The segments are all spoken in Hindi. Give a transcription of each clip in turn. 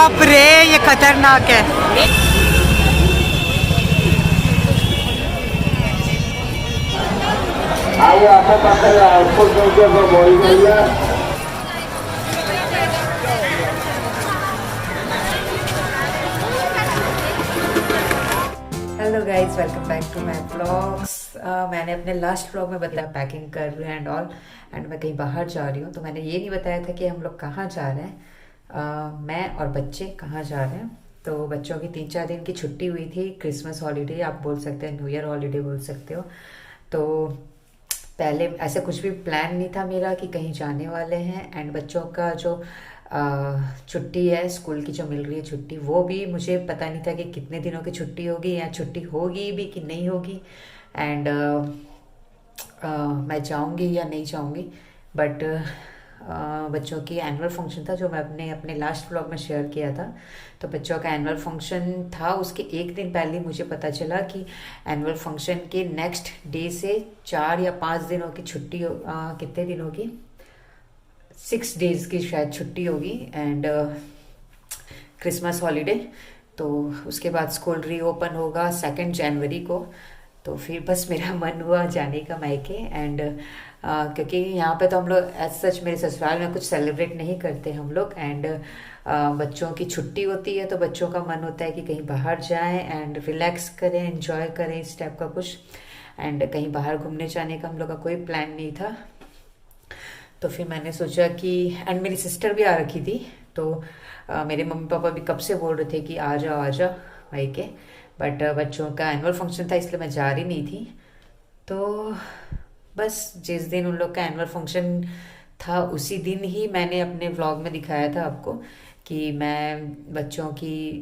बाप रे, ये खतरनाक है। आइए आपको पास आउटपुट करके बोल गई है। Hello guys, welcome back to my vlogs. मैंने अपने लास्ट व्लॉग में बताया पैकिंग कर रही हूँ एंड ऑल, एंड मैं कहीं बाहर जा रही हूँ। तो मैंने ये नहीं बताया था कि हम लोग कहाँ जा रहे हैं, मैं और बच्चे कहाँ जा रहे हैं। तो बच्चों की 3-4 दिन की छुट्टी हुई थी, क्रिसमस हॉलीडे आप बोल सकते हैं, न्यू ईयर हॉलीडे बोल सकते हो। तो पहले ऐसे कुछ भी प्लान नहीं था मेरा कि कहीं जाने वाले हैं। एंड बच्चों का जो छुट्टी है स्कूल की जो मिल रही है छुट्टी, वो भी मुझे पता नहीं था कि कितने दिनों की छुट्टी होगी या छुट्टी होगी भी कि नहीं होगी। एंड मैं जाऊंगी या नहीं जाऊंगी। बट बच्चों की एनुअल फंक्शन था जो मैं अपने अपने लास्ट व्लॉग में शेयर किया था। तो बच्चों का एनुअल फंक्शन था, उसके एक दिन पहले मुझे पता चला कि एनुअल फंक्शन के नेक्स्ट डे से 4 या 5 दिनों की छुट्टी कितने दिनों की 6 डेज की शायद छुट्टी होगी एंड क्रिसमस हॉलीडे। तो उसके बाद स्कूल रीओपन होगा 2 जनवरी को। तो फिर बस मेरा मन हुआ जाने का मायके। एंड क्योंकि यहाँ पे तो हम लोग एज सच मेरे ससुराल में कुछ सेलिब्रेट नहीं करते हम लोग। एंड बच्चों की छुट्टी होती है तो बच्चों का मन होता है कि कहीं बाहर जाएं एंड रिलैक्स करें, एंजॉय करें, इस टाइप का कुछ। एंड कहीं बाहर घूमने जाने का हम लोग का कोई प्लान नहीं था। तो फिर मैंने सोचा कि एंड मेरी सिस्टर भी आ रखी थी। तो मेरे मम्मी पापा भी कब से बोल रहे थे कि आ जाओ भाई के। बट बच्चों का एनुअल फंक्शन था इसलिए मैं जा रही नहीं थी। तो बस जिस दिन उन लोग का एनुअल फंक्शन था उसी दिन ही मैंने अपने व्लॉग में दिखाया था आपको कि मैं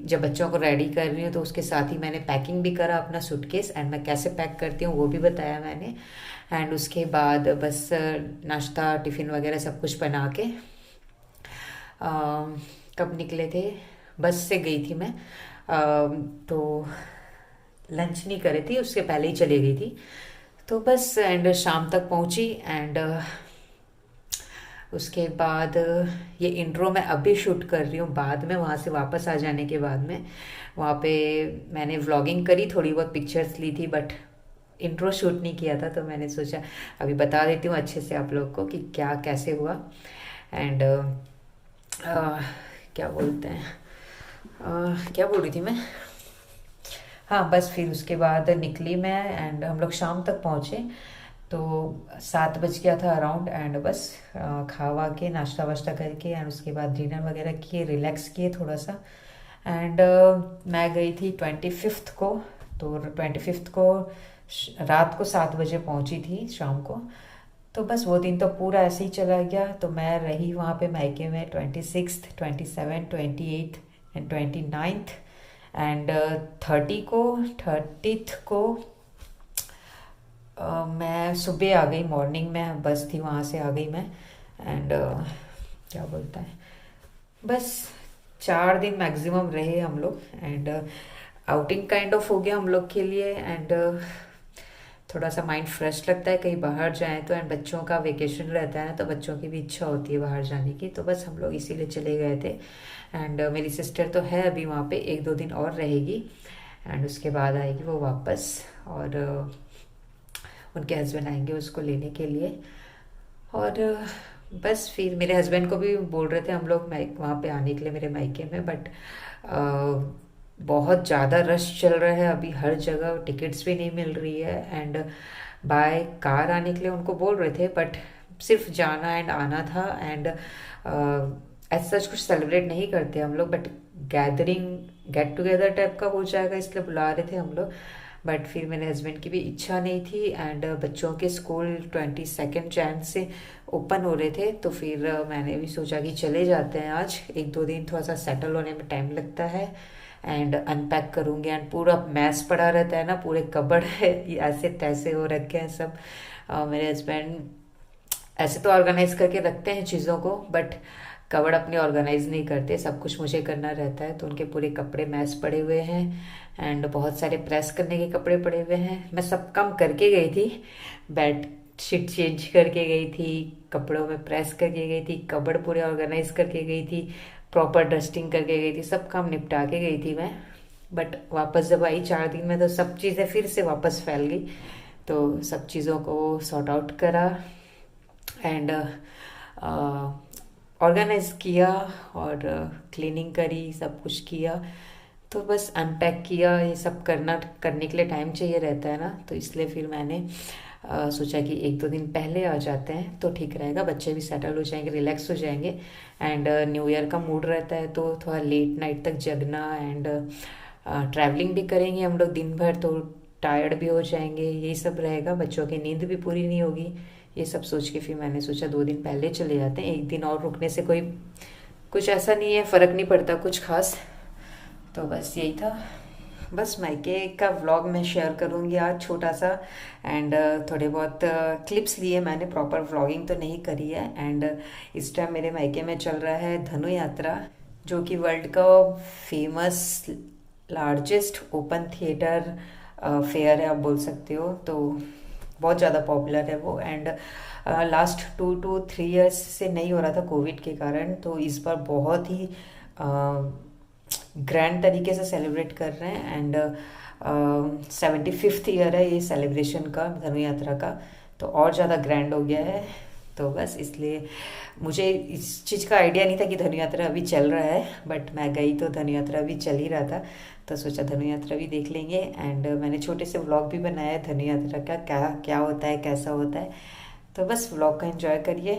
जब बच्चों को रेडी कर रही हूँ तो उसके साथ ही मैंने पैकिंग भी करा अपना सूटकेस। एंड मैं कैसे पैक करती हूँ वो भी बताया मैंने। एंड उसके बाद बस नाश्ता टिफ़िन वगैरह सब कुछ बना के कब निकले थे, बस से गई थी मैं। तो लंच नहीं करे थी, उसके पहले ही चली गई थी। तो बस एंड शाम तक पहुंची। एंड उसके बाद ये इंट्रो मैं अभी शूट कर रही हूँ, बाद में वहाँ से वापस आ जाने के बाद में वहाँ पे मैंने व्लॉगिंग करी, थोड़ी बहुत पिक्चर्स ली थी बट इंट्रो शूट नहीं किया था। तो मैंने सोचा अभी बता देती हूँ अच्छे से आप लोग को कि क्या कैसे हुआ। एंड क्या बोलते हैं, क्या बोल रही थी मैं, हाँ बस फिर उसके बाद निकली मैं एंड हम लोग शाम तक पहुँचे। तो 7 बज गया था अराउंड। एंड बस खा वा के नाश्ता वाश्ता करके एंड उसके बाद डिनर वगैरह किए, रिलैक्स किए थोड़ा सा। एंड मैं गई थी 25th को। तो 25th को रात को 7 बजे पहुंची थी शाम को। तो बस वो दिन तो पूरा ऐसे ही चला गया। तो मैं रही वहाँ पे मायके में 26th, 27th, 28th and 29th। And 30th को मैं सुबह आ गई, मॉर्निंग में बस थी वहाँ से आ गई मैं। एंड क्या बोलता है, बस 4 दिन मैक्सिमम रहे हम लोग। एंड आउटिंग काइंड ऑफ हो गया हम लोग के लिए। एंड थोड़ा सा माइंड फ्रेश लगता है कहीं बाहर जाएं तो। एंड बच्चों का वेकेशन रहता है ना, तो बच्चों की भी इच्छा होती है बाहर जाने की। तो बस हम लोग इसीलिए चले गए थे। एंड मेरी सिस्टर तो है अभी वहाँ पे, 1-2 दिन और रहेगी एंड उसके बाद आएगी वो वापस। और उनके हस्बैंड आएंगे उसको लेने के लिए। और बस फिर मेरे हस्बैंड को भी बोल रहे थे हम लोग वहाँ पे आने के लिए मेरे मायके में। बट बहुत ज़्यादा रश चल रहा है अभी, हर जगह टिकट्स भी नहीं मिल रही है। एंड बाय कार आने के लिए उनको बोल रहे थे बट सिर्फ जाना एंड आना था। एंड ऐसा कुछ सेलिब्रेट नहीं करते हम लोग, but gathering get together type का हो जाएगा इसलिए बुला रहे थे हम लोग। बट फिर मेरे हस्बैंड की भी इच्छा नहीं थी। एंड बच्चों के स्कूल 22 जैन से ओपन हो रहे थे। तो फिर मैंने भी सोचा कि चले जाते हैं आज, 1-2 दिन थोड़ा सा सेटल होने में टाइम लगता है। एंड अनपैक करूँगी एंड पूरा मैस पड़ा रहता है ना, पूरे कबर्ड है ऐसे तैसे हो रखे हैं सब। मेरे हस्बैंड ऐसे तो ऑर्गेनाइज करके रखते हैं चीज़ों को, बट कबर्ड अपने ऑर्गेनाइज नहीं करते, सब कुछ मुझे करना रहता है। तो उनके पूरे कपड़े मैस पड़े हुए हैं एंड बहुत सारे प्रेस करने के कपड़े पड़े हुए हैं। मैं सब काम करके गई थी, बेड शीट चेंज करके गई थी, कपड़ों में प्रेस करके गई थी, कबर्ड पूरे ऑर्गेनाइज करके गई थी, प्रॉपर डस्टिंग करके गई थी, सब काम निपटा के गई थी मैं। बट वापस जब आई 4 दिन में तो सब चीज़ें फिर से वापस फैल गई। तो सब चीज़ों को सॉर्ट आउट करा एंड ऑर्गेनाइज किया और क्लीनिंग करी, सब कुछ किया। तो बस अनपैक किया, ये सब करने के लिए टाइम चाहिए रहता है ना, तो इसलिए फिर मैंने सोचा कि 1-2 दिन पहले आ जाते हैं तो ठीक रहेगा, बच्चे भी सेटल हो जाएंगे, रिलैक्स हो जाएंगे। एंड न्यू ईयर का मूड रहता है तो थोड़ा लेट नाइट तक जगना एंड ट्रैवलिंग भी करेंगे हम लोग दिन भर, तो टायर्ड भी हो जाएंगे, यही सब रहेगा, बच्चों की नींद भी पूरी नहीं होगी। ये सब सोच के फिर मैंने सोचा 2 दिन पहले चले जाते हैं। 1 दिन और रुकने से कोई कुछ ऐसा नहीं है, फ़र्क नहीं पड़ता कुछ खास। तो बस यही था, बस मायके का व्लॉग मैं शेयर करूँगी आज छोटा सा। एंड थोड़े बहुत क्लिप्स लिए मैंने, प्रॉपर व्लॉगिंग तो नहीं करी है। एंड इस टाइम मेरे मायके में चल रहा है धनु यात्रा, जो कि वर्ल्ड का famous largest open theatre fair है, आप बोल सकते हो। तो बहुत ज़्यादा पॉपुलर है वो। एंड लास्ट 2 to 3 ईयर्स से नहीं हो रहा था कोविड के कारण, तो इस बार बहुत ही ग्रैंड तरीके से सेलिब्रेट कर रहे हैं। एंड 75th ईयर है ये सेलिब्रेशन का, धनु यात्रा का, तो और ज़्यादा ग्रैंड हो गया है। तो बस इसलिए मुझे इस चीज़ का आइडिया नहीं था कि धनु यात्रा अभी चल रहा है, बट मैं गई तो धनु यात्रा अभी चल ही रहा था, तो सोचा धनु यात्रा भी देख लेंगे। एंड मैंने छोटे से व्लॉग भी बनाया है धनु यात्रा का, क्या क्या होता है, कैसा होता है। तो बस व्लॉग का एंजॉय करिए।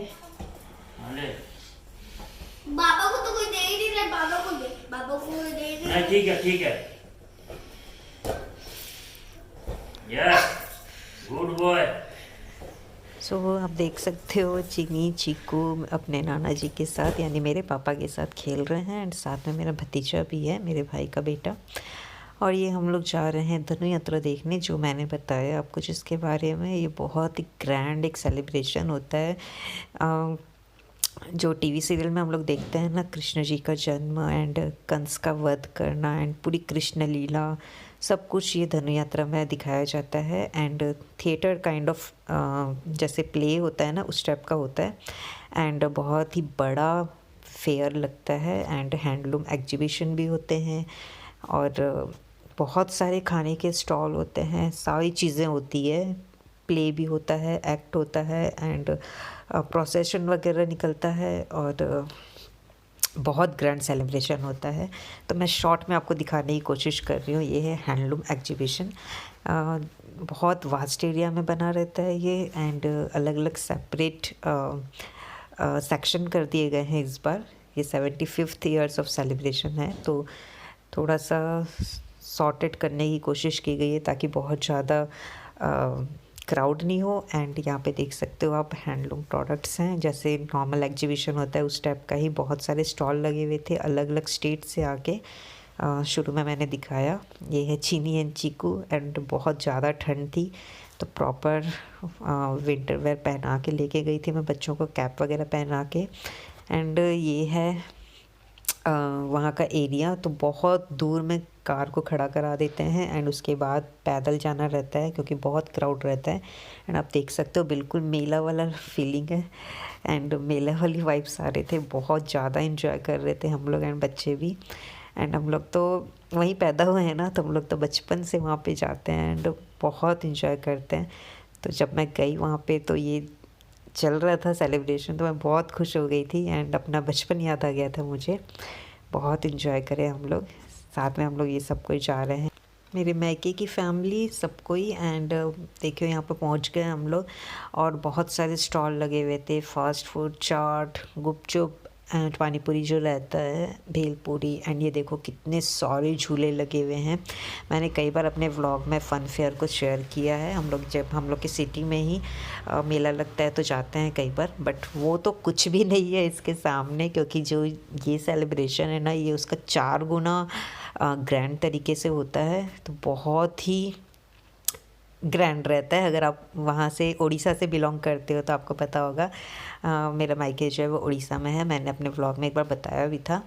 बाबा को तो कोई दे ही नहीं रहा, बाबा को दे, बाबा को दे दे। नहीं, ठीक है, ठीक है। Yes, good boy. सो आप देख सकते हो चिनी चीकू अपने नाना जी के साथ, यानी मेरे पापा के साथ खेल रहे हैं। एंड साथ में मेरा भतीजा भी है, मेरे भाई का बेटा। और ये हम लोग जा रहे हैं धनु यात्रा देखने, जो मैंने बताया आपको जिसके बारे में। ये बहुत ही ग्रैंड एक सेलिब्रेशन होता है, जो टीवी सीरियल में हम लोग देखते हैं ना, कृष्ण जी का जन्म एंड कंस का वध करना एंड पूरी कृष्ण लीला, सब कुछ ये धनु यात्रा में दिखाया जाता है। एंड थिएटर काइंड ऑफ जैसे प्ले होता है ना, उस टाइप का होता है। एंड बहुत ही बड़ा फेयर लगता है एंड हैंडलूम एग्जीबिशन भी होते हैं और बहुत सारे खाने के स्टॉल होते हैं, सारी चीज़ें होती है, प्ले भी होता है, एक्ट होता है एंड प्रोसेशन वगैरह निकलता है और बहुत ग्रैंड सेलिब्रेशन होता है। तो मैं शॉर्ट में आपको दिखाने की कोशिश कर रही हूँ। ये है हैंडलूम एग्जीबिशन, बहुत वास्ट एरिया में बना रहता है ये। एंड अलग अलग सेपरेट सेक्शन कर दिए गए हैं इस बार। ये 75th ईयर्स ऑफ सेलिब्रेशन है, तो थोड़ा सा सॉर्टेड करने की कोशिश की गई है ताकि बहुत ज़्यादा क्राउड नहीं हो। एंड यहाँ पे देख सकते हो आप हैंडलूम प्रोडक्ट्स हैं, जैसे नॉर्मल एग्जीबिशन होता है उस टाइप का ही। बहुत सारे स्टॉल लगे हुए थे अलग अलग स्टेट से आके। शुरू में मैंने दिखाया, ये है चीनी एंड चीकू। एंड बहुत ज़्यादा ठंड थी तो प्रॉपर विंटर वेयर पहना के लेके गई थी मैं बच्चों को, कैप वगैरह पहना के। एंड ये है वहाँ का एरिया, तो बहुत दूर में कार को खड़ा करा देते हैं एंड उसके बाद पैदल जाना रहता है क्योंकि बहुत क्राउड रहता है। एंड आप देख सकते हो बिल्कुल मेला वाला फीलिंग है एंड मेला वाली वाइब्स आ रहे थे। बहुत ज़्यादा एंजॉय कर रहे थे हम लोग एंड बच्चे भी। एंड हम लोग तो वहीं पैदा हुए हैं ना, तो हम लोग तो बचपन से वहाँ पे जाते हैं एंड बहुत एंजॉय करते हैं। तो जब मैं गई वहाँ पे तो ये चल रहा था सेलिब्रेशन, तो मैं बहुत खुश हो गई थी एंड अपना बचपन याद आ गया था मुझे। बहुत एंजॉय करे हम लोग, साथ में हम लोग ये सब कोई जा रहे हैं, मेरे मायके की फैमिली सब कोई। एंड देखियो यहाँ पे पहुँच गए हम लोग और बहुत सारे स्टॉल लगे हुए थे, fast food, chaat, gupchup and panipuri जो रहता है, भेलपूरी। एंड ये देखो कितने सारे झूले लगे हुए हैं। मैंने कई बार अपने व्लॉग में फ़न फेयर को शेयर किया है। हम लोग जब हम लोग की सिटी में ही मेला लगता है तो जाते हैं कई बार, बट वो तो कुछ भी नहीं है इसके सामने, क्योंकि जो ये सेलिब्रेशन है ना, ये उसका 4 गुना ग्रैंड तरीके से होता है। तो बहुत ही ग्रैंड रहता है। अगर आप वहाँ से उड़ीसा से बिलोंग करते हो तो आपको पता होगा, मेरा मायके जो है वो उड़ीसा में है, मैंने अपने व्लॉग में एक बार बताया भी था।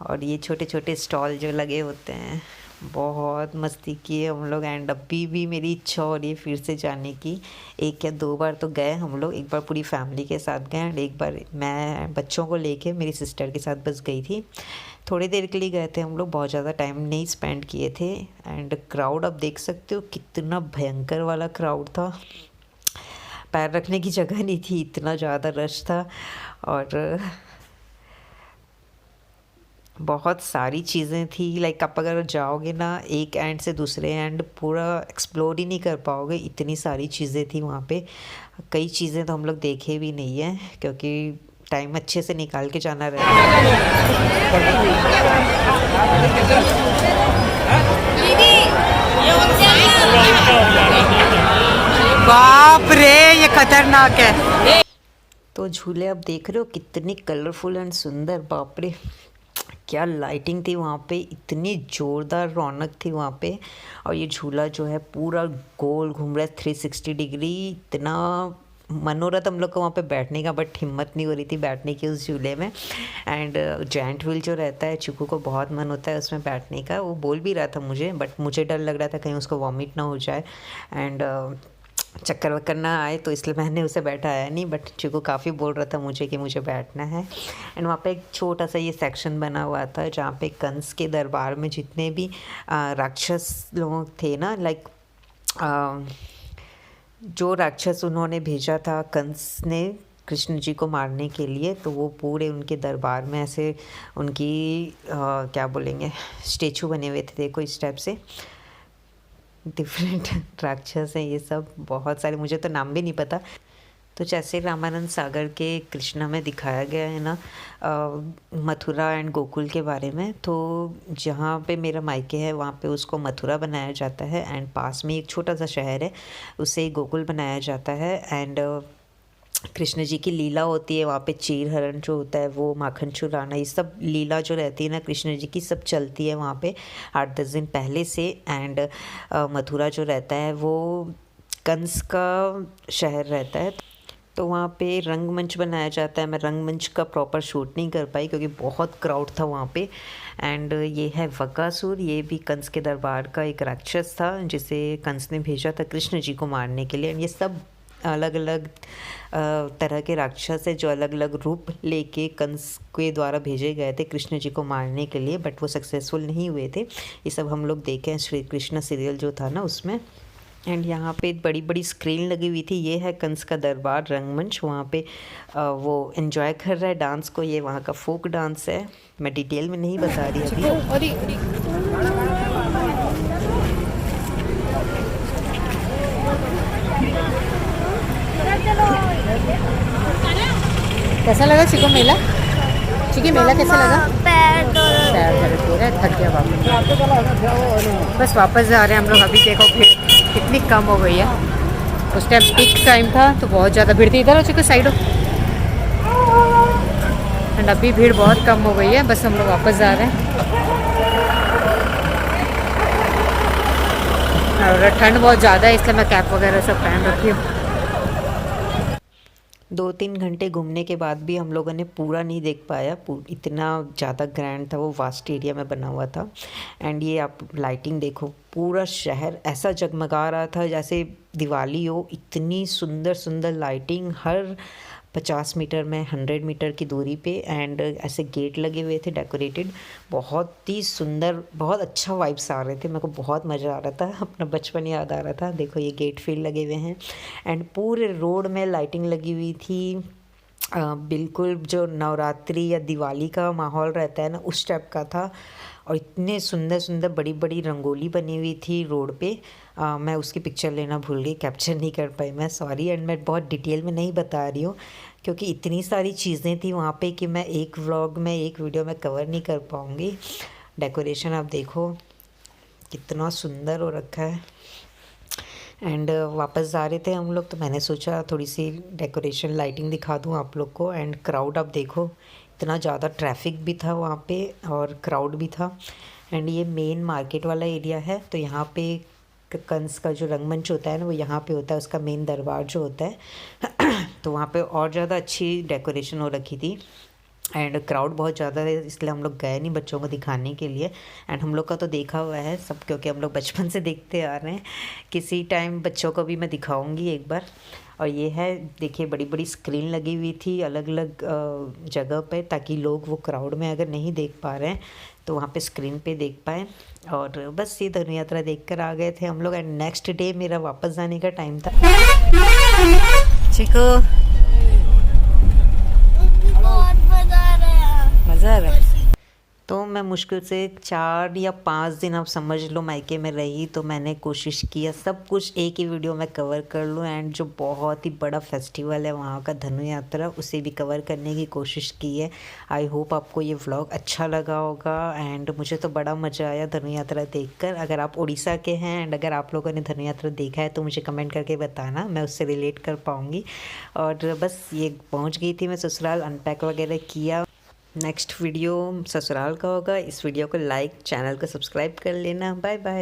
और ये छोटे छोटे स्टॉल जो लगे होते हैं बहुत मस्ती किए हम लोग एंड अभी भी मेरी इच्छा हो रही है फिर से जाने की। एक या दो बार तो गए हम लोग, एक बार पूरी फैमिली के साथ गए एंड एक बार मैं बच्चों को लेके मेरी सिस्टर के साथ बस गई थी। थोड़ी देर के लिए गए थे हम लोग, बहुत ज़्यादा टाइम नहीं स्पेंड किए थे। एंड क्राउड आप देख सकते हो कितना भयंकर वाला क्राउड था, पैर रखने की जगह नहीं थी, इतना ज़्यादा रश था। और बहुत सारी चीज़ें थी, लाइक आप अगर जाओगे ना एक एंड से दूसरे एंड पूरा एक्सप्लोर ही नहीं कर पाओगे, इतनी सारी चीज़ें थी वहाँ पे। कई चीज़ें तो हम लोग देखे भी नहीं हैं क्योंकि टाइम अच्छे से निकाल के जाना बाप रे ये खतरनाक है। तो झूले आप देख रहे हो कितनी कलरफुल एंड सुंदर, बाप रे क्या लाइटिंग थी वहाँ पे, इतनी ज़ोरदार रौनक थी वहाँ पे। और ये झूला जो है पूरा गोल घूम रहा है 360 डिग्री, इतना मन हो रहा था हम लोग को वहाँ पे बैठने का, बट हिम्मत नहीं हो रही थी बैठने की उस झूले में। एंड जायंट व्हील जो रहता है, चिकू को बहुत मन होता है उसमें बैठने का, वो बोल भी रहा था मुझे, बट मुझे डर लग रहा था कहीं उसको वॉमिट ना हो जाए एंड चक्कर वक्कर ना आए, तो इसलिए मैंने उसे बैठाया नहीं। बट चिकू काफ़ी बोल रहा था मुझे कि मुझे बैठना है। एंड वहाँ पे एक छोटा सा ये सेक्शन बना हुआ था जहाँ पे कंस के दरबार में जितने भी राक्षस लोग थे ना, लाइक जो राक्षस उन्होंने भेजा था कंस ने कृष्ण जी को मारने के लिए, तो वो पूरे उनके दरबार में ऐसे उनकी क्या बोलेंगे स्टेचू बने हुए थे, देखो इस टाइप से डिफरेंट राक्षस हैं ये सब, बहुत सारे, मुझे तो नाम भी नहीं पता। तो जैसे रामानंद सागर के कृष्णा में दिखाया गया है ना मथुरा एंड गोकुल के बारे में, तो जहाँ पे मेरा मायके है वहाँ पे उसको मथुरा बनाया जाता है एंड पास में एक छोटा सा शहर है उसे गोकुल बनाया जाता है। एंड कृष्ण जी की लीला होती है वहाँ पे, चीर हरण जो होता है वो, माखन चुराना, ये सब लीला जो रहती है ना कृष्ण जी की, सब चलती है वहाँ पे 8-10 दिन पहले से। एंड मथुरा जो रहता है वो कंस का शहर रहता है, तो वहाँ पे रंगमंच बनाया जाता है। मैं रंगमंच का प्रॉपर शूट नहीं कर पाई क्योंकि बहुत क्राउड था वहाँ पे। एंड ये है बकासुर, ये भी कंस के दरबार का एक राक्षस था जिसे कंस ने भेजा था कृष्ण जी को मारने के लिए। ये सब अलग अलग तरह के राक्षस है जो अलग अलग रूप लेके कंस के द्वारा भेजे गए थे कृष्ण जी को मारने के लिए, बट वो सक्सेसफुल नहीं हुए थे। ये सब हम लोग देखे हैं श्री कृष्ण सीरियल जो था ना उसमें। एंड यहाँ पे बड़ी बड़ी स्क्रीन लगी हुई थी, ये है कंस का दरबार रंगमंच, वहाँ पे वो एंजॉय कर रहा है डांस को, ये वहाँ का फोक डांस है, मैं डिटेल में नहीं बता रही अभी। कैसा लगा चिको मेला? चिकी मेला कैसा लगा? पैर दर्द। पैर दर्द हो रहा है, थक गया वापस। बस वापस जा रहे हैं हम लोग। अभी देखो भीड़ कितनी कम हो गई है, उस टाइम पीक टाइम था तो बहुत ज़्यादा भीड़ थी। इधर हो चिको, साइड हो। एंड अभी भीड़ बहुत कम हो गई है, बस हम लोग वापस जा रहे हैं। और ठंड बहुत ज़्यादा है इसलिए मैं कैप वगैरह सब पहन रखी हूँ। 2-3 घंटे घूमने के बाद भी हम लोगों ने पूरा नहीं देख पाया, इतना ज़्यादा ग्रैंड था वो, वास्ट एरिया में बना हुआ था। एंड ये आप लाइटिंग देखो, पूरा शहर ऐसा जगमगा रहा था जैसे दिवाली हो, इतनी सुंदर सुंदर लाइटिंग हर 50 मीटर में, 100 मीटर की दूरी पे। एंड ऐसे गेट लगे हुए थे डेकोरेटेड, बहुत ही सुंदर, बहुत अच्छा वाइब्स आ रहे थे, मेरे को बहुत मज़ा आ रहा था, अपना बचपन याद आ रहा था। देखो ये गेट फील लगे हुए हैं एंड पूरे रोड में लाइटिंग लगी हुई थी, बिल्कुल जो नवरात्रि या दिवाली का माहौल रहता है ना उस टाइप का था। और इतने सुंदर सुंदर बड़ी बड़ी रंगोली बनी हुई थी रोड पे, मैं उसकी पिक्चर लेना भूल गई, कैप्चर नहीं कर पाई मैं, सॉरी। एंड मैं बहुत डिटेल में नहीं बता रही हूँ क्योंकि इतनी सारी चीज़ें थी वहाँ पे कि मैं एक व्लॉग में, एक वीडियो में कवर नहीं कर पाऊँगी। डेकोरेशन आप देखो कितना सुंदर हो रखा है। एंड वापस जा रहे थे हम लोग तो मैंने सोचा थोड़ी सी डेकोरेशन लाइटिंग दिखा दूँ आप लोग को। एंड क्राउड आप देखो, इतना ज़्यादा ट्रैफिक भी था वहाँ पे और क्राउड भी था। एंड ये मेन मार्केट वाला एरिया है, तो यहाँ पे कंस का जो रंगमंच होता है ना वो यहाँ पे होता है, उसका मेन दरबार जो होता है तो वहाँ पे और ज़्यादा अच्छी डेकोरेशन हो रखी थी। एंड क्राउड बहुत ज़्यादा है, इसलिए हम लोग गए नहीं बच्चों को दिखाने के लिए। एंड हम लोग का तो देखा हुआ है सब, क्योंकि हम लोग बचपन से देखते आ रहे हैं। किसी टाइम बच्चों को भी मैं दिखाऊंगी एक बार। और ये है, देखिए बड़ी बड़ी स्क्रीन लगी हुई थी अलग अलग जगह पे, ताकि लोग वो क्राउड में अगर नहीं देख पा रहे हैं तो वहाँ पे स्क्रीन पे देख पाए। और बस ये धनु यात्रा देख कर आ गए थे हम लोग। एंड नेक्स्ट डे मेरा वापस जाने का टाइम था। चिको बहुत मजा आ रहा है। मज़ा आ रहा है। तो मैं मुश्किल से 4 या 5 दिन आप समझ लो मायके में रही, तो मैंने कोशिश किया सब कुछ एक ही वीडियो में कवर कर लूँ। एंड जो बहुत ही बड़ा फेस्टिवल है वहाँ का धनु यात्रा, उसे भी कवर करने की कोशिश की है। आई होप आपको ये व्लॉग अच्छा लगा होगा। एंड मुझे तो बड़ा मज़ा आया धनु यात्रा देखकर। अगर आप उड़ीसा के हैं एंड अगर आप लोगों ने धनु यात्रा देखा है तो मुझे कमेंट करके बताना, मैं उससे रिलेट कर पाऊँगी। और बस ये पहुँच गई थी मैं ससुराल, अनपैक वगैरह किया। नेक्स्ट वीडियो ससुराल का होगा। इस वीडियो को लाइक, चैनल को सब्सक्राइब कर लेना। Bye bye.